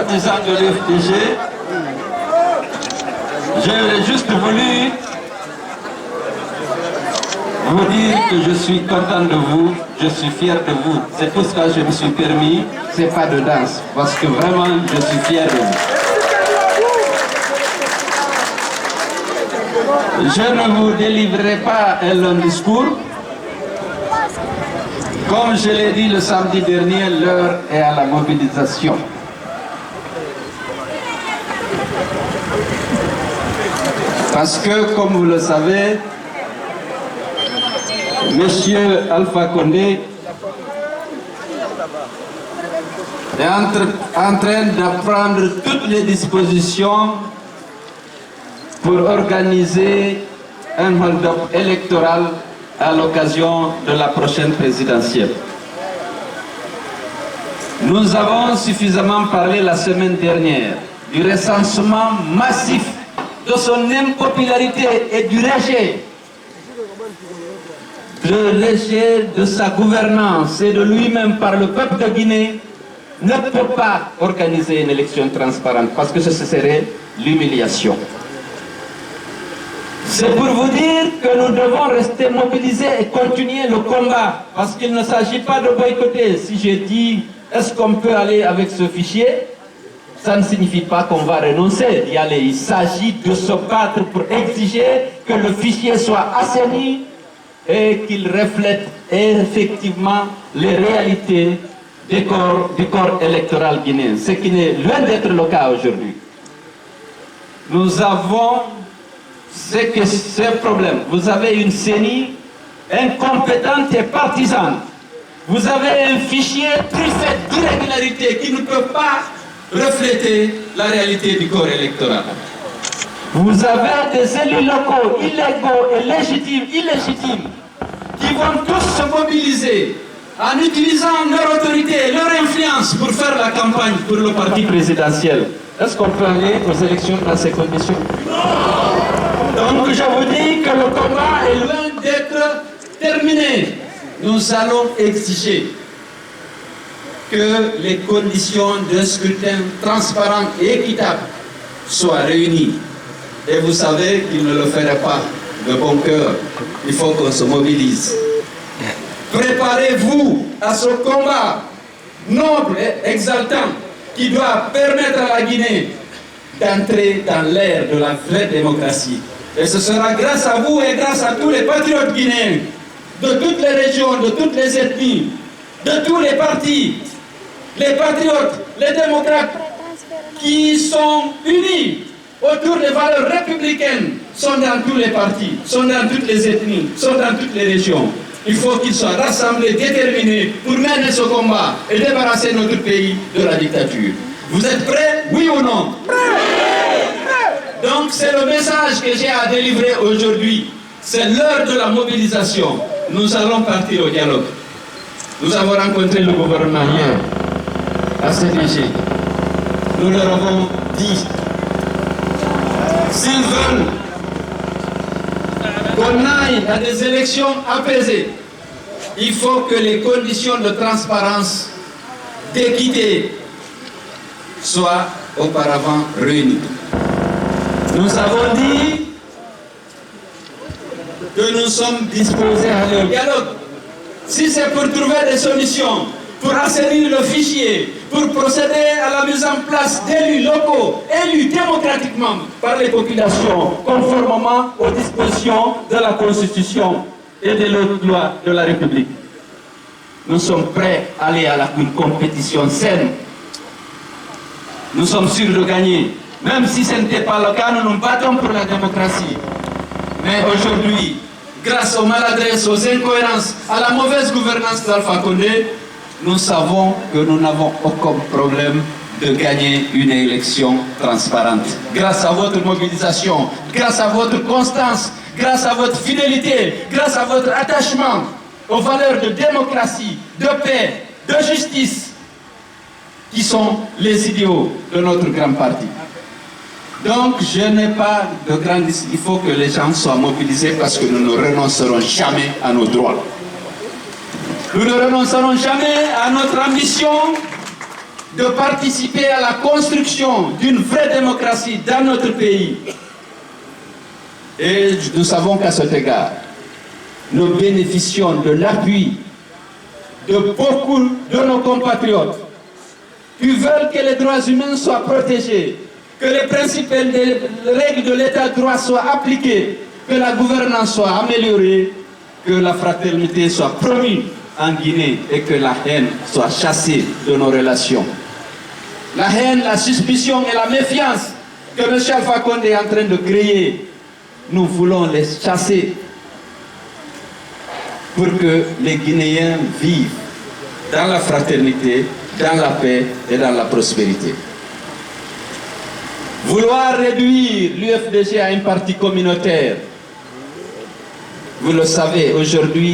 sympathisants de l'UFDG. J'aurais juste voulu vous dire que je suis content de vous, je suis fier de vous. C'est pour cela que je me suis permis, c'est pas de danse, parce que vraiment je suis fier de vous. Je ne vous délivrerai pas un long discours. Comme je l'ai dit le samedi dernier, l'heure est à la mobilisation. Parce que, comme vous le savez, Monsieur Alpha Condé est en train de prendre toutes les dispositions pour organiser un hold-up électoral à l'occasion de la prochaine présidentielle. Nous avons suffisamment parlé la semaine dernière du recensement massif de son impopularité et du rejet de sa gouvernance et de lui-même par le peuple de Guinée, ne peut pas organiser une élection transparente parce que ce serait l'humiliation. C'est pour vous dire que nous devons rester mobilisés et continuer le combat parce qu'il ne s'agit pas de boycotter. Si j'ai dit est-ce qu'on peut aller avec ce fichier, ça ne signifie pas qu'on va renoncer d'y aller. Il s'agit de se battre pour exiger que le fichier soit assaini et qu'il reflète effectivement les réalités du corps électoral guinéen, ce qui n'est loin d'être le cas aujourd'hui. Nous avons ce problème. Vous avez une CENI incompétente et partisane. Vous avez un fichier truffé d'irrégularités qui ne peut pas refléter la réalité du corps électoral. Vous avez des élus locaux illégaux et illégitimes qui vont tous se mobiliser en utilisant leur autorité et leur influence pour faire la campagne pour le parti présidentiel. Est-ce qu'on peut aller aux élections dans ces conditions? Donc je vous dis que le combat est loin d'être terminé. Nous allons exiger que les conditions d'un scrutin transparent et équitable soient réunies. Et vous savez qu'il ne le ferait pas de bon cœur. Il faut qu'on se mobilise. Préparez-vous à ce combat noble et exaltant qui doit permettre à la Guinée d'entrer dans l'ère de la vraie démocratie. Et ce sera grâce à vous et grâce à tous les patriotes guinéens, de toutes les régions, de toutes les ethnies, de tous les partis, les patriotes, les démocrates, qui sont unis autour des valeurs républicaines, sont dans tous les partis, sont dans toutes les ethnies, sont dans toutes les régions. Il faut qu'ils soient rassemblés, déterminés pour mener ce combat et débarrasser notre pays de la dictature. Vous êtes prêts, oui ou non? Donc c'est le message que j'ai à délivrer aujourd'hui. C'est l'heure de la mobilisation. Nous allons partir au dialogue. Nous avons rencontré le gouvernement hier à CDG. Nous leur avons dit, s'ils veulent qu'on aille à des élections apaisées, il faut que les conditions de transparence, d'équité soient auparavant réunies. Nous avons dit que nous sommes disposés à aller au dialogue. Si c'est pour trouver des solutions, pour assainir le fichier, pour procéder à la mise en place d'élus locaux, élus démocratiquement par les populations, conformément aux dispositions de la Constitution et des lois de la République. Nous sommes prêts à aller à une compétition saine. Nous sommes sûrs de gagner. Même si ce n'était pas le cas, nous nous battons pour la démocratie. Mais aujourd'hui, grâce aux maladresses, aux incohérences, à la mauvaise gouvernance d'Alpha Condé, nous savons que nous n'avons aucun problème de gagner une élection transparente. Grâce à votre mobilisation, grâce à votre constance, grâce à votre fidélité, grâce à votre attachement aux valeurs de démocratie, de paix, de justice, qui sont les idéaux de notre grand parti. Donc, je n'ai pas de grande... Il faut que les gens soient mobilisés parce que nous ne renoncerons jamais à nos droits. Nous ne renoncerons jamais à notre ambition de participer à la construction d'une vraie démocratie dans notre pays. Et nous savons qu'à cet égard, nous bénéficions de l'appui de beaucoup de nos compatriotes qui veulent que les droits humains soient protégés, que les principes et les règles de l'état de droit soient appliquées, que la gouvernance soit améliorée, que la fraternité soit promue en Guinée et que la haine soit chassée de nos relations. La haine, la suspicion et la méfiance que M. Alpha Condé est en train de créer, nous voulons les chasser pour que les Guinéens vivent dans la fraternité, dans la paix et dans la prospérité. Vouloir réduire l'UFDG à un parti communautaire, vous le savez, aujourd'hui,